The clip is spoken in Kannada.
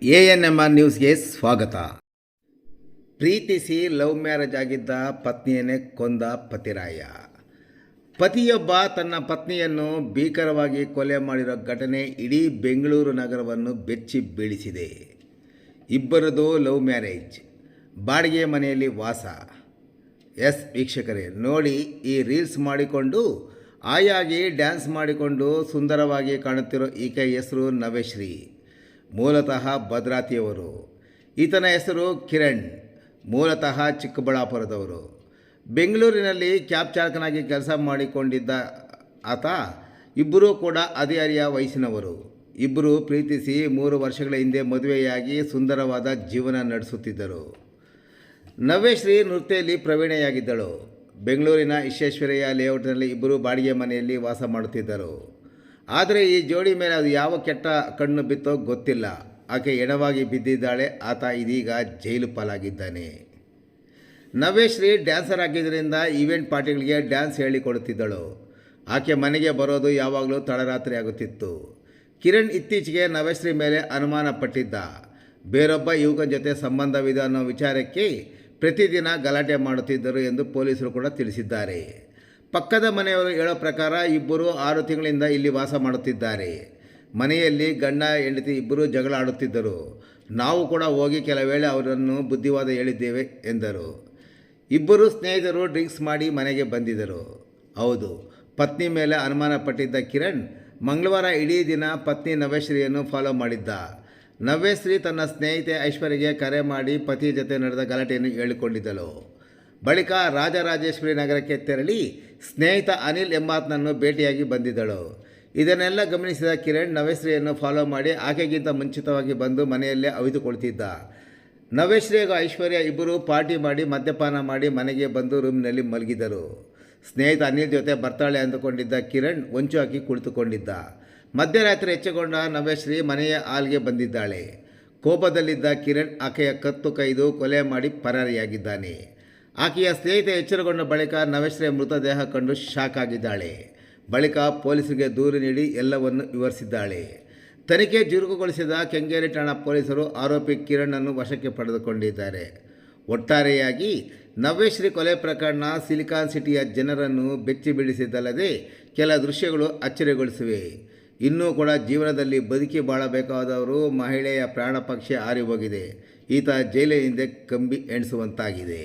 ANMR ನ್ಯೂಸ್ಗೆ ಸ್ವಾಗತ. ಪ್ರೀತಿಸಿ ಲವ್ ಮ್ಯಾರೇಜ್ ಆಗಿದ್ದ ಪತ್ನಿಯನ್ನೇ ಕೊಂದ ಪತಿರಾಯ. ಪತಿಯೊಬ್ಬ ತನ್ನ ಪತ್ನಿಯನ್ನು ಭೀಕರವಾಗಿ ಕೊಲೆ ಮಾಡಿರೋ ಘಟನೆ ಇಡೀ ಬೆಂಗಳೂರು ನಗರವನ್ನು ಬೆಚ್ಚಿ ಬೀಳಿಸಿದೆ. ಇಬ್ಬರದು ಲವ್ ಮ್ಯಾರೇಜ್, ಬಾಡಿಗೆ ಮನೆಯಲ್ಲಿ ವಾಸ. ಎಸ್ ವೀಕ್ಷಕರೇ, ನೋಡಿ, ಈ ರೀಲ್ಸ್ ಮಾಡಿಕೊಂಡು ಆಯಾಗಿ ಡ್ಯಾನ್ಸ್ ಮಾಡಿಕೊಂಡು ಸುಂದರವಾಗಿ ಕಾಣುತ್ತಿರೋ ಈಕೆ ಹೆಸರು ನವ್ಯಶ್ರೀ. ಮೂಲತಃ ಭದ್ರಾತಿಯವರು. ಈತನ ಹೆಸರು ಕಿರಣ್, ಮೂಲತಃ ಚಿಕ್ಕಬಳ್ಳಾಪುರದವರು. ಬೆಂಗಳೂರಿನಲ್ಲಿ ಕ್ಯಾಬ್ ಚಾಲಕನಾಗಿ ಕೆಲಸ ಮಾಡಿಕೊಂಡಿದ್ದ ಆತ. ಇಬ್ಬರೂ ಕೂಡ ಹದಿಹರೆಯ ವಯಸ್ಸಿನವರು. ಇಬ್ಬರು ಪ್ರೀತಿಸಿ 3 ವರ್ಷಗಳ ಹಿಂದೆ ಮದುವೆಯಾಗಿ ಸುಂದರವಾದ ಜೀವನ ನಡೆಸುತ್ತಿದ್ದರು. ನವ್ಯಶ್ರೀ ನೃತ್ಯದಲ್ಲಿ ಪ್ರವೀಣೆಯಾಗಿದ್ದಳು. ಬೆಂಗಳೂರಿನ ವಿಶ್ವೇಶ್ವರಯ್ಯ ಲೇಔಟ್ನಲ್ಲಿ ಇಬ್ಬರು ಬಾಡಿಗೆ ಮನೆಯಲ್ಲಿ ವಾಸ ಮಾಡುತ್ತಿದ್ದರು. ಆದರೆ ಈ ಜೋಡಿ ಮೇಲೆ ಅದು ಯಾವ ಕೆಟ್ಟ ಕಣ್ಣು ಬಿತ್ತೋ ಗೊತ್ತಿಲ್ಲ. ಆಕೆ ಎಡವಾಗಿ ಬಿದ್ದಿದ್ದಾಳೆ. ಆತ ಇದೀಗ ಜೈಲು ಪಾಲಾಗಿದ್ದಾನೆ. ನವ್ಯಶ್ರೀ ಡ್ಯಾನ್ಸರ್ ಆಗಿದ್ದರಿಂದ ಈವೆಂಟ್ ಪಾರ್ಟಿಗಳಿಗೆ ಡ್ಯಾನ್ಸ್ ಹೇಳಿಕೊಡುತ್ತಿದ್ದಳು. ಆಕೆ ಮನೆಗೆ ಬರೋದು ಯಾವಾಗಲೂ ತಡರಾತ್ರಿ ಆಗುತ್ತಿತ್ತು. ಕಿರಣ್ ಇತ್ತೀಚೆಗೆ ನವ್ಯಶ್ರೀ ಮೇಲೆ ಅನುಮಾನ ಪಟ್ಟಿದ್ದ. ಬೇರೊಬ್ಬ ಯುವಕನ ಜೊತೆ ಸಂಬಂಧವಿದೆ ಅನ್ನೋ ವಿಚಾರಕ್ಕೆ ಪ್ರತಿದಿನ ಗಲಾಟೆ ಮಾಡುತ್ತಿದ್ದರು ಎಂದು ಪೊಲೀಸರು ಕೂಡ ತಿಳಿಸಿದ್ದಾರೆ. ಪಕ್ಕದ ಮನೆಯವರು ಹೇಳೋ ಪ್ರಕಾರ ಇಬ್ಬರು 6 ತಿಂಗಳಿಂದ ಇಲ್ಲಿ ವಾಸ ಮಾಡುತ್ತಿದ್ದಾರೆ. ಮನೆಯಲ್ಲಿ ಗಂಡ ಹೆಂಡತಿ ಇಬ್ಬರು ಜಗಳ ಆಡುತ್ತಿದ್ದರು. ನಾವು ಕೂಡ ಹೋಗಿ ಕೆಲ ವೇಳೆ ಅವರನ್ನು ಬುದ್ಧಿವಾದ ಹೇಳಿದ್ದೇವೆ ಎಂದರು. ಇಬ್ಬರು ಸ್ನೇಹಿತರು ಡ್ರಿಂಕ್ಸ್ ಮಾಡಿ ಮನೆಗೆ ಬಂದಿದ್ದರು. ಹೌದು, ಪತ್ನಿ ಮೇಲೆ ಅನುಮಾನ ಪಟ್ಟಿದ್ದ ಕಿರಣ್ ಮಂಗಳವಾರ ಇಡೀ ದಿನ ಪತ್ನಿ ನವ್ಯಶ್ರೀಯನ್ನು ಫಾಲೋ ಮಾಡಿದ್ದ. ನವ್ಯಶ್ರೀ ತನ್ನ ಸ್ನೇಹಿತೆ ಐಶ್ವರ್ಯಗೆ ಕರೆ ಮಾಡಿ ಪತಿ ಜೊತೆ ನಡೆದ ಗಲಾಟೆಯನ್ನು ಹೇಳಿಕೊಂಡಿದ್ದಳು. ಬಳಿಕ ರಾಜರಾಜೇಶ್ವರಿ ನಗರಕ್ಕೆ ತೆರಳಿ ಸ್ನೇಹಿತ ಅನಿಲ್ ಎಂಬಾತನನ್ನು ಭೇಟಿಯಾಗಿ ಬಂದಿದ್ದಳು. ಇದನ್ನೆಲ್ಲ ಗಮನಿಸಿದ ಕಿರಣ್ ನವ್ಯಶ್ರೀಯನ್ನು ಫಾಲೋ ಮಾಡಿ ಆಕೆಗಿಂತ ಮುಂಚಿತವಾಗಿ ಬಂದು ಮನೆಯಲ್ಲೇ ಅವಿತುಕೊಳ್ತಿದ್ದ. ನವ್ಯಶ್ರೀ ಹಾಗೂ ಐಶ್ವರ್ಯ ಇಬ್ಬರು ಪಾರ್ಟಿ ಮಾಡಿ ಮದ್ಯಪಾನ ಮಾಡಿ ಮನೆಗೆ ಬಂದು ರೂಮ್ನಲ್ಲಿ ಮಲಗಿದರು. ಸ್ನೇಹಿತ ಅನಿಲ್ ಜೊತೆ ಬರ್ತಾಳೆ ಅಂದುಕೊಂಡಿದ್ದ ಕಿರಣ್ ಹೊಂಚು ಹಾಕಿ ಕುಳಿತುಕೊಂಡಿದ್ದ. ಮಧ್ಯರಾತ್ರಿ ಎಚ್ಚಗೊಂಡ ನವ್ಯಶ್ರೀ ಮನೆಯ ಹಾಲ್ಗೆ ಬಂದಿದ್ದಾಳೆ. ಕೋಪದಲ್ಲಿದ್ದ ಕಿರಣ್ ಆಕೆಯ ಕತ್ತು ಕೈದು ಕೊಲೆ ಮಾಡಿ ಪರಾರಿಯಾಗಿದ್ದಾನೆ. ಆಕೆಯ ಸ್ನೇಹಿತೆ ಎಚ್ಚರಗೊಂಡ ಬಳಿಕ ನವ್ಯಶ್ರೀಯ ಮೃತದೇಹ ಕಂಡು ಶಾಕ್ ಆಗಿದ್ದಾಳೆ. ಬಳಿಕ ಪೊಲೀಸರಿಗೆ ದೂರು ನೀಡಿ ಎಲ್ಲವನ್ನು ವಿವರಿಸಿದ್ದಾಳೆ. ತನಿಖೆ ಚುರುಕುಗೊಳಿಸಿದ ಕೆಂಗೇರಿ ಠಾಣಾ ಪೊಲೀಸರು ಆರೋಪಿ ಕಿರಣ್ ವಶಕ್ಕೆ ಪಡೆದುಕೊಂಡಿದ್ದಾರೆ. ಒಟ್ಟಾರೆಯಾಗಿ ನವ್ಯಶ್ರೀ ಕೊಲೆ ಪ್ರಕರಣ ಸಿಲಿಕಾನ್ ಸಿಟಿಯ ಜನರನ್ನು ಬೆಚ್ಚಿ ಬೀಳಿಸಿದ್ದಲ್ಲದೆ ಕೆಲ ದೃಶ್ಯಗಳು ಅಚ್ಚರಿಗೊಳಿಸಿವೆ. ಇನ್ನೂ ಕೂಡ ಜೀವನದಲ್ಲಿ ಬದುಕಿ ಬಾಳಬೇಕಾದವರು ಮಹಿಳೆಯ ಪ್ರಾಣ ಪಕ್ಷಿ ಹಾರಿ ಹೋಗಿದೆ. ಈತ ಜೈಲಿನಿಂದ ಕಂಬಿ ಎಣಿಸುವಂತಾಗಿದೆ.